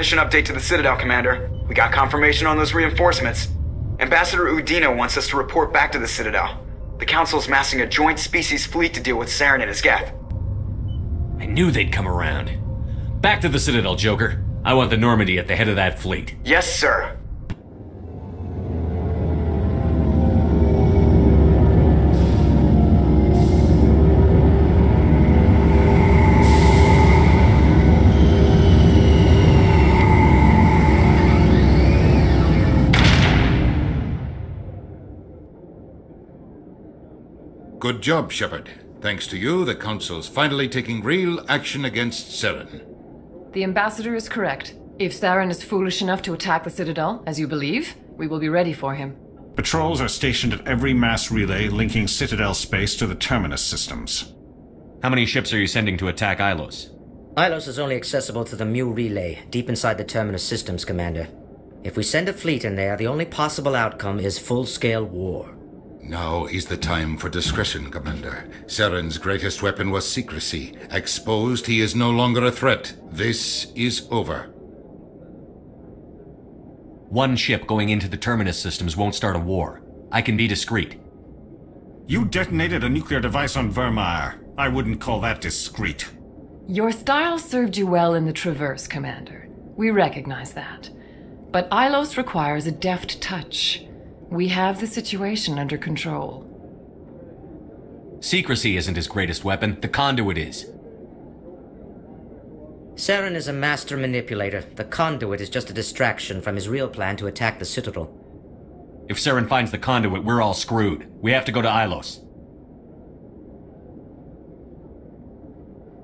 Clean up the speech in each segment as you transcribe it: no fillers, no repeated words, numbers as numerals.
Mission update to the Citadel, Commander. We got confirmation on those reinforcements. Ambassador Udina wants us to report back to the Citadel. The Council's massing a joint species fleet to deal with Saren and his Geth. I knew they'd come around. Back to the Citadel, Joker. I want the Normandy at the head of that fleet. Yes, sir. Good job, Shepard. Thanks to you, the Council's finally taking real action against Saren. The Ambassador is correct. If Saren is foolish enough to attack the Citadel, as you believe, we will be ready for him. Patrols are stationed at every mass relay linking Citadel space to the Terminus systems. How many ships are you sending to attack Ilos? Ilos is only accessible to the Mu relay, deep inside the Terminus systems, Commander. If we send a fleet in there, the only possible outcome is full-scale war. Now is the time for discretion, Commander. Saren's greatest weapon was secrecy. Exposed, he is no longer a threat. This is over. One ship going into the Terminus systems won't start a war. I can be discreet. You detonated a nuclear device on Virmire. I wouldn't call that discreet. Your style served you well in the Traverse, Commander. We recognize that. But Ilos requires a deft touch. We have the situation under control. Secrecy isn't his greatest weapon. The conduit is. Saren is a master manipulator. The conduit is just a distraction from his real plan to attack the Citadel. If Saren finds the conduit, we're all screwed. We have to go to Ilos.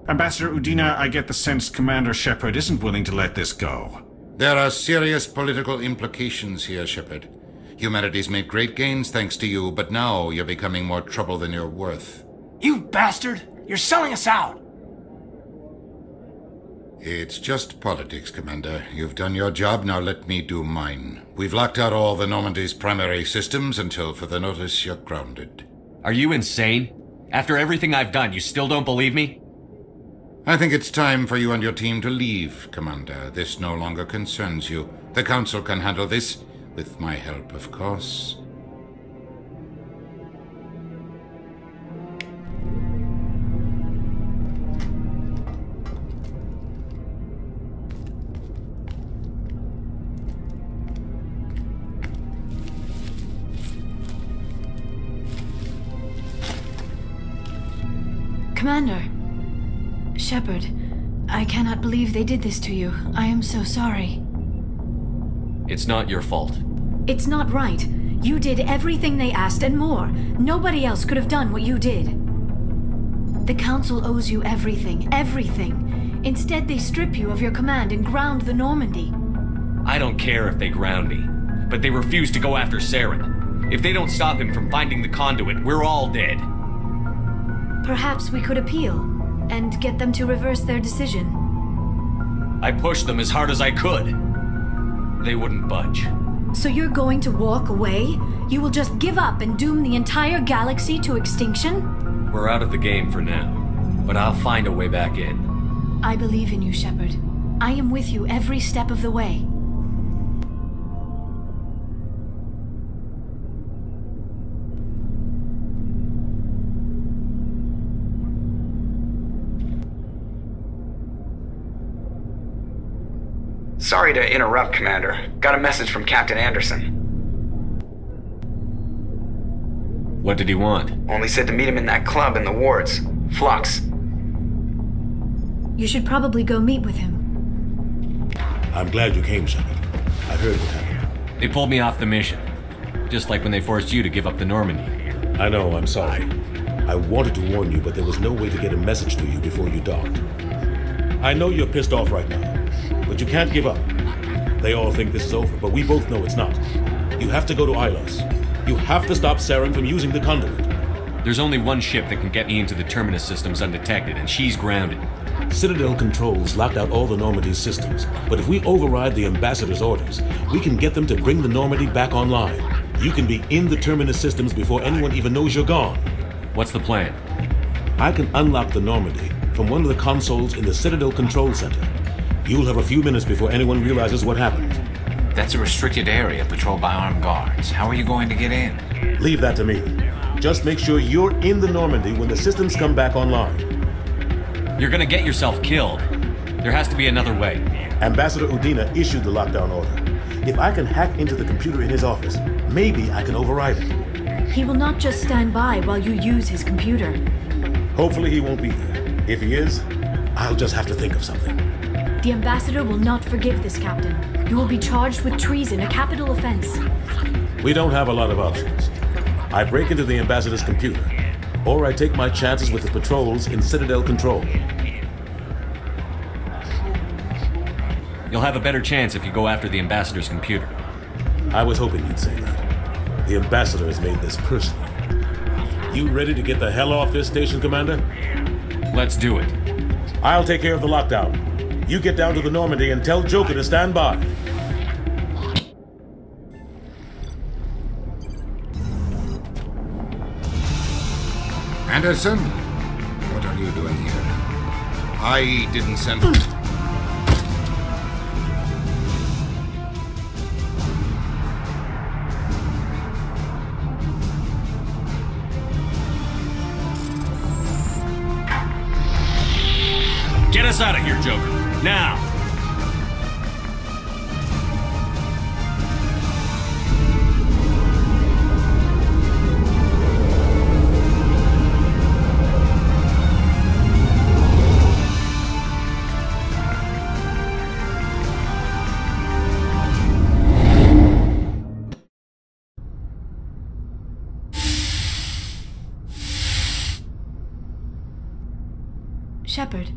Ambassador Udina, I get the sense Commander Shepard isn't willing to let this go. There are serious political implications here, Shepard. Humanity's made great gains thanks to you, but now you're becoming more trouble than you're worth. You bastard! You're selling us out! It's just politics, Commander. You've done your job, now let me do mine. We've locked out all the Normandy's primary systems until further notice you're grounded. Are you insane? After everything I've done, you still don't believe me? I think it's time for you and your team to leave, Commander. This no longer concerns you. The Council can handle this. With my help, of course. Commander. Shepard, I cannot believe they did this to you. I am so sorry. It's not your fault. It's not right. You did everything they asked and more. Nobody else could have done what you did. The Council owes you everything, everything. Instead, they strip you of your command and ground the Normandy. I don't care if they ground me, but they refuse to go after Saren. If they don't stop him from finding the conduit, we're all dead. Perhaps we could appeal and get them to reverse their decision. I pushed them as hard as I could. They wouldn't budge. So you're going to walk away? You will just give up and doom the entire galaxy to extinction? We're out of the game for now, but I'll find a way back in. I believe in you, Shepard. I am with you every step of the way. Sorry to interrupt, Commander. Got a message from Captain Anderson. What did he want? Only said to meet him in that club in the wards. Flux. You should probably go meet with him. I'm glad you came, Shepard. I heard what happened. They pulled me off the mission. Just like when they forced you to give up the Normandy. I know, I'm sorry. I wanted to warn you, but there was no way to get a message to you before you docked. I know you're pissed off right now. But you can't give up. They all think this is over, but we both know it's not. You have to go to Ilos. You have to stop Saren from using the conduit. There's only one ship that can get me into the Terminus systems undetected, and she's grounded. Citadel controls locked out all the Normandy's systems, but if we override the Ambassador's orders, we can get them to bring the Normandy back online. You can be in the Terminus systems before anyone even knows you're gone. What's the plan? I can unlock the Normandy from one of the consoles in the Citadel Control Center. You'll have a few minutes before anyone realizes what happened. That's a restricted area patrolled by armed guards. How are you going to get in? Leave that to me. Just make sure you're in the Normandy when the systems come back online. You're gonna get yourself killed. There has to be another way. Ambassador Udina issued the lockdown order. If I can hack into the computer in his office, maybe I can override it. He will not just stand by while you use his computer. Hopefully he won't be there. If he is, I'll just have to think of something. The ambassador will not forgive this, Captain. You will be charged with treason, a capital offense. We don't have a lot of options. I break into the ambassador's computer, or I take my chances with the patrols in Citadel control. You'll have a better chance if you go after the ambassador's computer. I was hoping you'd say that. The ambassador has made this personal. You ready to get the hell off this station, Commander? Let's do it. I'll take care of the lockdown. You get down to the Normandy and tell Joker to stand by. Anderson? What are you doing here? I didn't send... Get us out of here, Joker. Now! Shepard,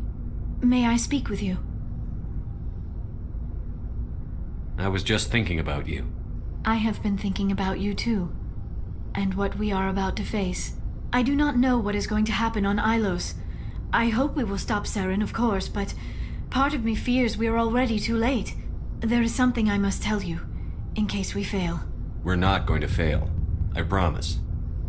may I speak with you? I was just thinking about you. I have been thinking about you too, and what we are about to face. I do not know what is going to happen on Ilos. I hope we will stop Saren, of course, but part of me fears we are already too late. There is something I must tell you, in case we fail. We're not going to fail. I promise.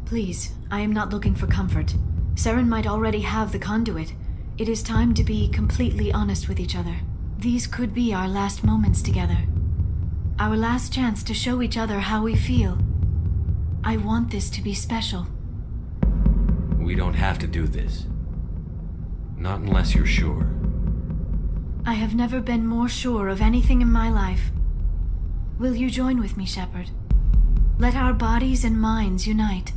Please, I am not looking for comfort. Saren might already have the conduit. It is time to be completely honest with each other. These could be our last moments together. Our last chance to show each other how we feel. I want this to be special. We don't have to do this. Not unless you're sure. I have never been more sure of anything in my life. Will you join with me, Shepard? Let our bodies and minds unite.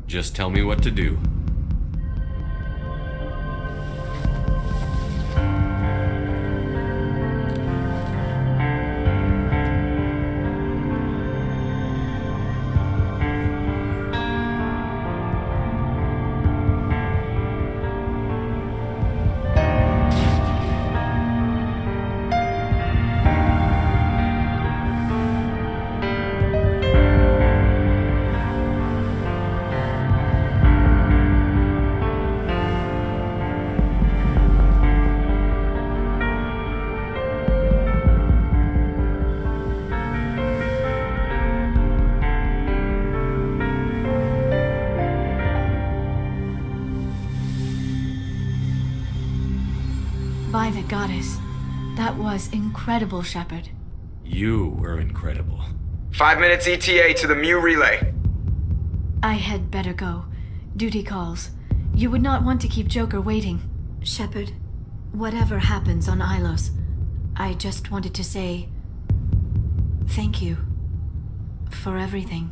Just tell me what to do. By the goddess, that was incredible, Shepard. You were incredible. 5 minutes ETA to the Mu relay. I had better go. Duty calls. You would not want to keep Joker waiting. Shepard, whatever happens on Ilos, I just wanted to say thank you for everything.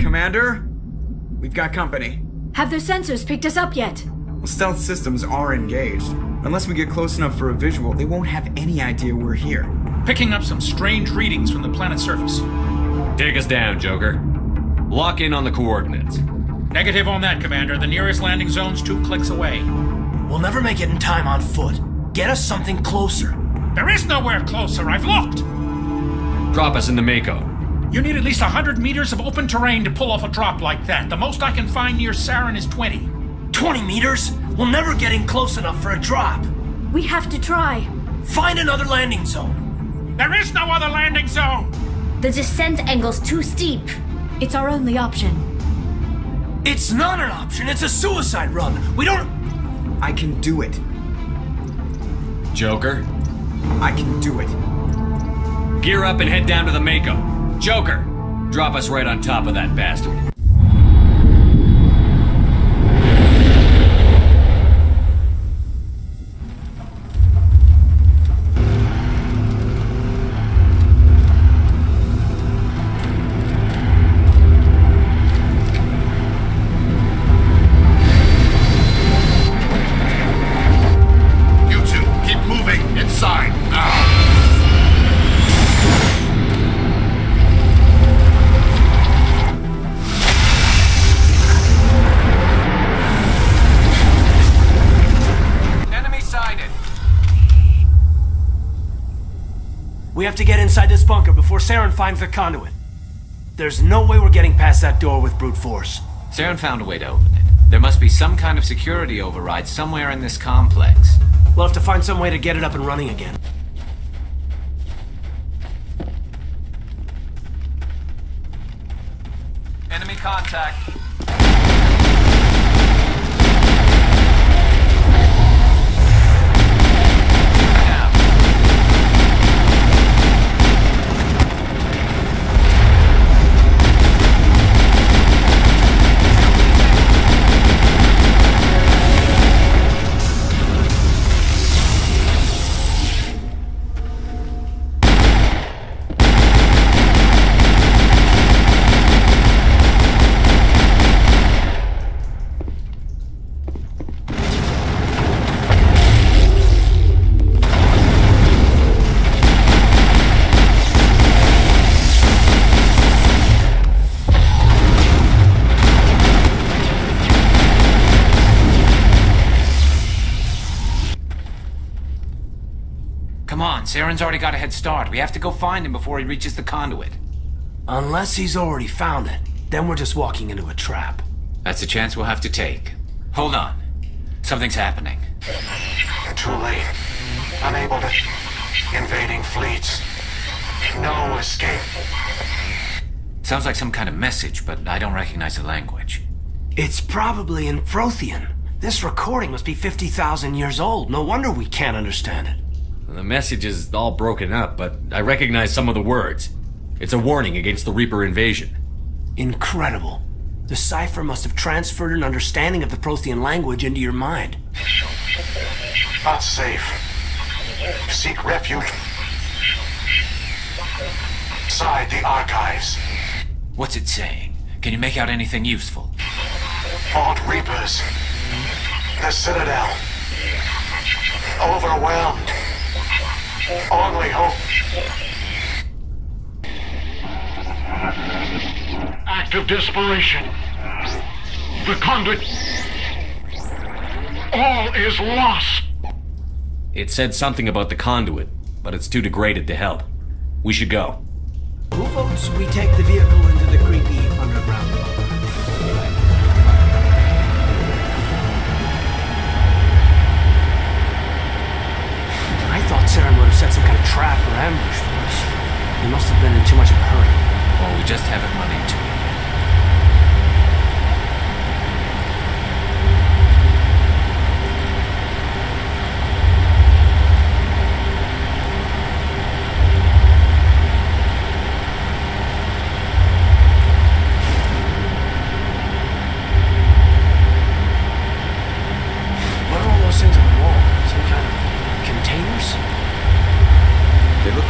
Commander? We've got company. Have their sensors picked us up yet? Well, stealth systems are engaged. Unless we get close enough for a visual, they won't have any idea we're here. Picking up some strange readings from the planet's surface. Take us down, Joker. Lock in on the coordinates. Negative on that, Commander. The nearest landing zone's 2 clicks away. We'll never make it in time on foot. Get us something closer. There is nowhere closer, I've looked! Drop us in the Mako. You need at least 100 meters of open terrain to pull off a drop like that. The most I can find near Saren is 20. 20 meters? We'll never get in close enough for a drop. We have to try. Find another landing zone. There is no other landing zone! The descent angle's too steep. It's our only option. It's not an option, it's a suicide run. We don't... I can do it. Joker? I can do it. Gear up and head down to the Mako. Joker, drop us right on top of that bastard. We have to get inside this bunker before Saren finds the conduit. There's no way we're getting past that door with brute force. Saren found a way to open it. There must be some kind of security override somewhere in this complex. We'll have to find some way to get it up and running again. Enemy contact. Come on, Saren's already got a head start. We have to go find him before he reaches the conduit. Unless he's already found it, then we're just walking into a trap. That's a chance we'll have to take. Hold on. Something's happening. Too late. Unable to... Invading fleets. No escape. Sounds like some kind of message, but I don't recognize the language. It's probably in Prothean. This recording must be 50,000 years old. No wonder we can't understand it. The message is all broken up, but I recognize some of the words. It's a warning against the Reaper invasion. Incredible. The cipher must have transferred an understanding of the Prothean language into your mind. Not safe. Seek refuge inside the archives. What's it saying? Can you make out anything useful? Fought Reapers. The Citadel. Overwhelmed. Only hope. Act of desperation. The conduit. All is lost. It said something about the conduit, but it's too degraded to help. We should go. Who votes we take the vehicle into the creepy underground bunker? I thought Saren would have set some kind of trap or ambush for us. He must have been in too much of a hurry. Or we just haven't run into it.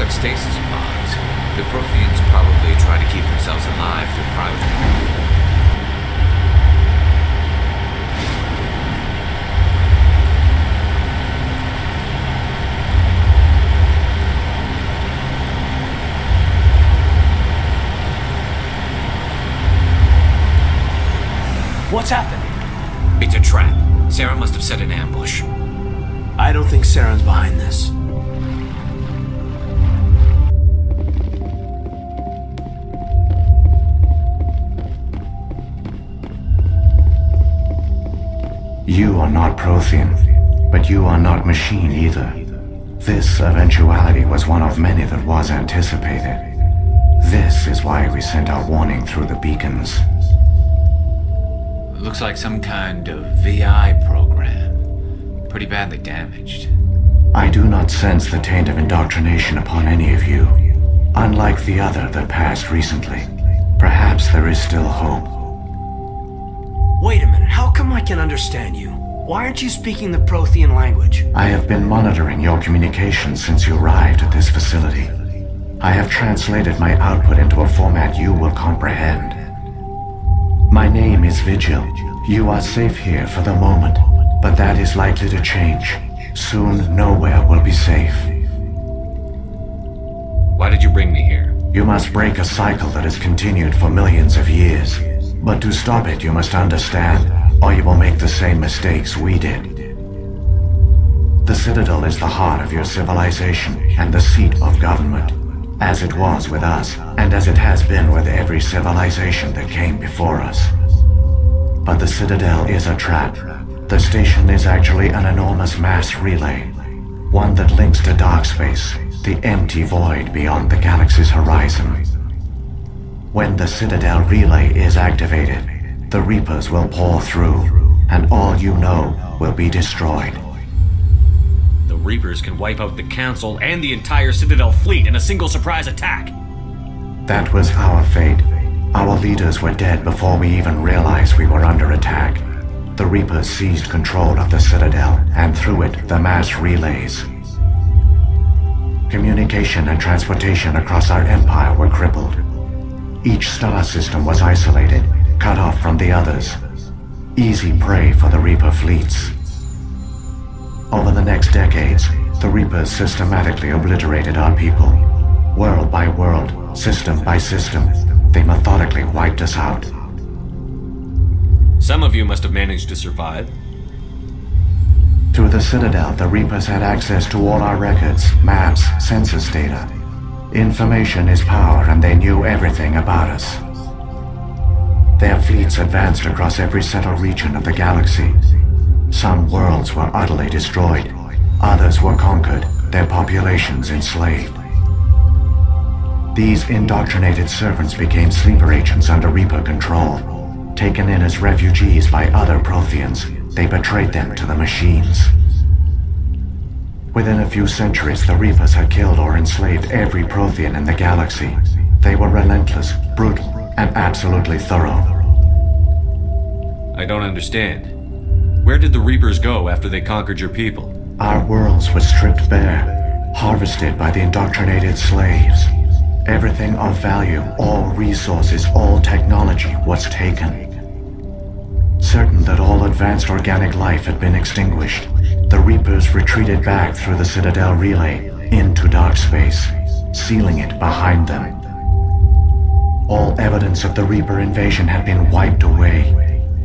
Stasis pods. The Protheans probably try to keep themselves alive through cryogenicity. What's happening? It's a trap. Saren must have set an ambush. I don't think Saren's behind this. You are not Prothean, but you are not machine either. This eventuality was one of many that was anticipated. This is why we sent our warning through the beacons. Looks like some kind of VI program. Pretty badly damaged. I do not sense the taint of indoctrination upon any of you. Unlike the other that passed recently, perhaps there is still hope. Wait a minute, how come I can understand you? Why aren't you speaking the Prothean language? I have been monitoring your communications since you arrived at this facility. I have translated my output into a format you will comprehend. My name is Vigil. You are safe here for the moment, but that is likely to change. Soon, nowhere will be safe. Why did you bring me here? You must break a cycle that has continued for millions of years. But to stop it, you must understand, or you will make the same mistakes we did. The Citadel is the heart of your civilization and the seat of government, as it was with us, and as it has been with every civilization that came before us. But the Citadel is a trap. The station is actually an enormous mass relay, one that links to dark space, the empty void beyond the galaxy's horizon. When the Citadel relay is activated, the Reapers will pour through, and all you know will be destroyed. The Reapers can wipe out the Council and the entire Citadel fleet in a single surprise attack. That was our fate. Our leaders were dead before we even realized we were under attack. The Reapers seized control of the Citadel, and through it, the mass relays. Communication and transportation across our empire were crippled. Each star system was isolated, cut off from the others. Easy prey for the Reaper fleets. Over the next decades, the Reapers systematically obliterated our people. World by world, system by system, they methodically wiped us out. Some of you must have managed to survive. Through the Citadel, the Reapers had access to all our records, maps, census data. Information is power, and they knew everything about us. Their fleets advanced across every settled region of the galaxy. Some worlds were utterly destroyed. Others were conquered, their populations enslaved. These indoctrinated servants became sleeper agents under Reaper control. Taken in as refugees by other Protheans, they betrayed them to the machines. Within a few centuries, the Reapers had killed or enslaved every Prothean in the galaxy. They were relentless, brutal, and absolutely thorough. I don't understand. Where did the Reapers go after they conquered your people? Our worlds were stripped bare, harvested by the indoctrinated slaves. Everything of value, all resources, all technology was taken. Certain that all advanced organic life had been extinguished, the Reapers retreated back through the Citadel relay into dark space, sealing it behind them. All evidence of the Reaper invasion had been wiped away.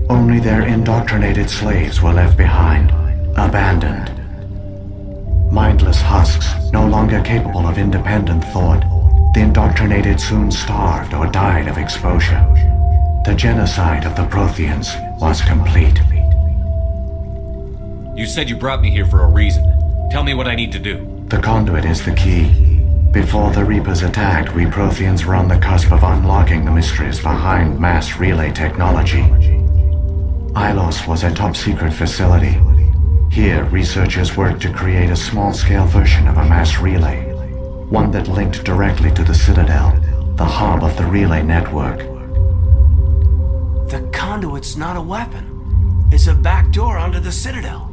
Only their indoctrinated slaves were left behind, abandoned. Mindless husks, no longer capable of independent thought, the indoctrinated soon starved or died of exposure. The genocide of the Protheans was complete. You said you brought me here for a reason. Tell me what I need to do. The conduit is the key. Before the Reapers attacked, we Protheans were on the cusp of unlocking the mysteries behind mass relay technology. Ilos was a top-secret facility. Here, researchers worked to create a small-scale version of a mass relay, one that linked directly to the Citadel, the hub of the relay network. The conduit's not a weapon. It's a backdoor onto the Citadel.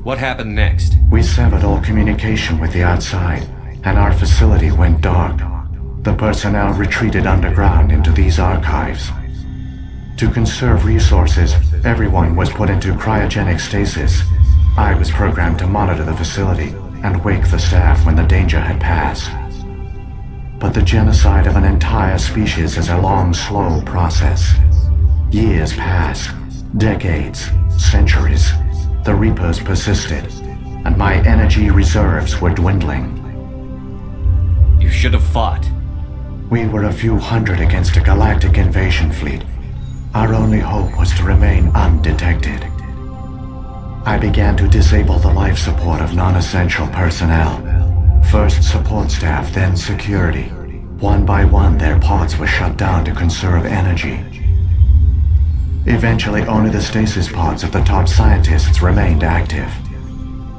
What happened next? We severed all communication with the outside, and our facility went dark. The personnel retreated underground into these archives. To conserve resources, everyone was put into cryogenic stasis. I was programmed to monitor the facility and wake the staff when the danger had passed. But the genocide of an entire species is a long, slow process. Years pass, decades, centuries. the Reapers persisted, and my energy reserves were dwindling. You should have fought. We were a few hundred against a galactic invasion fleet. Our only hope was to remain undetected. I began to disable the life support of non-essential personnel. First support staff, then security. One by one, their pods were shut down to conserve energy. Eventually, only the stasis pods of the top scientists remained active.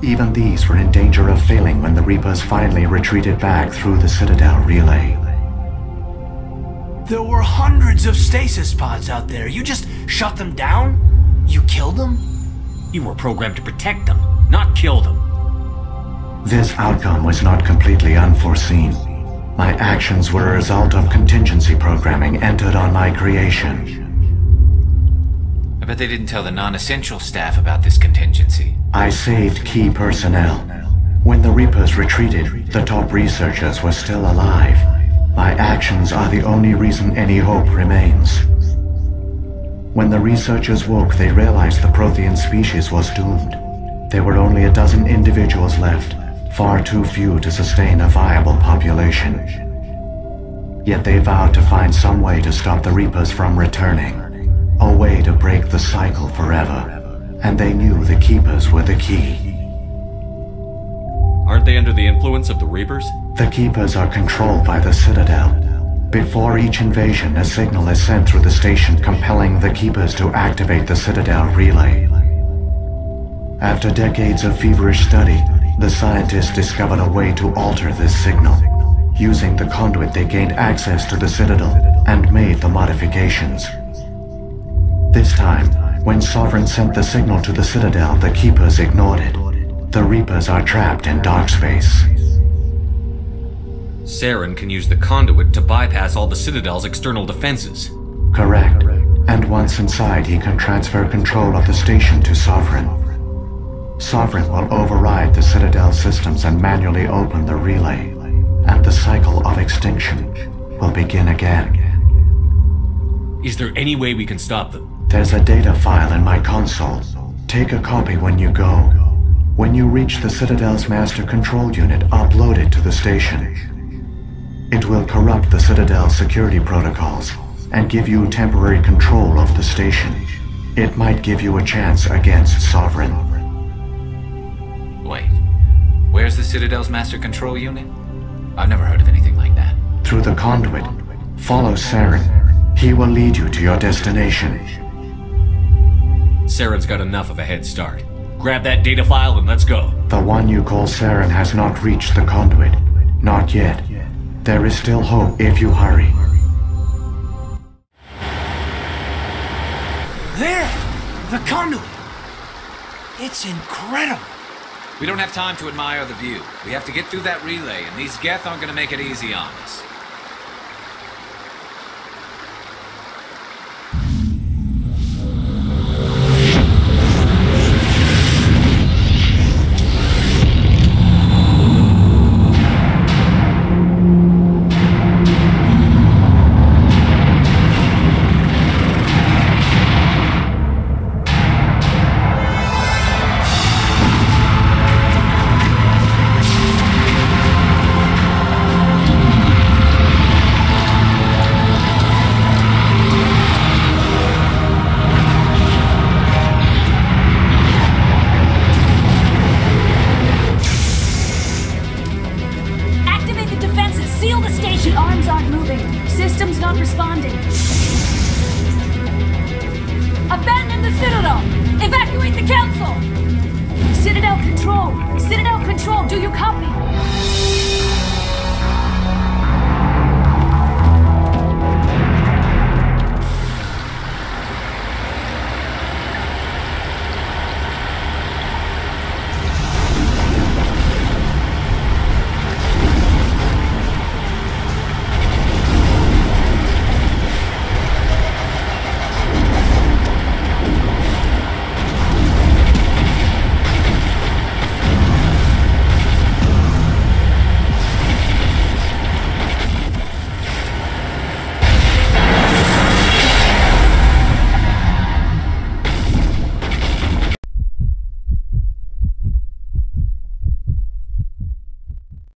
Even these were in danger of failing when the Reapers finally retreated back through the Citadel relay. There were hundreds of stasis pods out there. You just shut them down? You killed them? You were programmed to protect them, not kill them. This outcome was not completely unforeseen. My actions were a result of contingency programming entered on my creation. I bet they didn't tell the non-essential staff about this contingency. I saved key personnel. When the Reapers retreated, the top researchers were still alive. My actions are the only reason any hope remains. When the researchers woke, they realized the Prothean species was doomed. There were only a dozen individuals left, far too few to sustain a viable population. Yet they vowed to find some way to stop the Reapers from returning. A way to break the cycle forever. And they knew the Keepers were the key. Aren't they under the influence of the Reapers? The Keepers are controlled by the Citadel. Before each invasion, a signal is sent through the station compelling the Keepers to activate the Citadel relay. After decades of feverish study, the scientists discovered a way to alter this signal. Using the conduit, they gained access to the Citadel and made the modifications. This time, when Sovereign sent the signal to the Citadel, the Keepers ignored it. The Reapers are trapped in dark space. Saren can use the conduit to bypass all the Citadel's external defenses. Correct. And once inside, he can transfer control of the station to Sovereign. Sovereign will override the Citadel systems and manually open the relay. And the cycle of extinction will begin again. Is there any way we can stop them? There's a data file in my console. Take a copy when you go. When you reach the Citadel's master control unit, upload it to the station. It will corrupt the Citadel's security protocols and give you temporary control of the station. It might give you a chance against Sovereign. Wait, where's the Citadel's master control unit? I've never heard of anything like that. Through the conduit, follow Saren. He will lead you to your destination. Saren's got enough of a head start. Grab that data file and let's go. The one you call Saren has not reached the conduit. Not yet. There is still hope if you hurry. There! The conduit! It's incredible! We don't have time to admire the view. We have to get through that relay, and these Geth aren't gonna make it easy on us. Citadel Control, do you copy?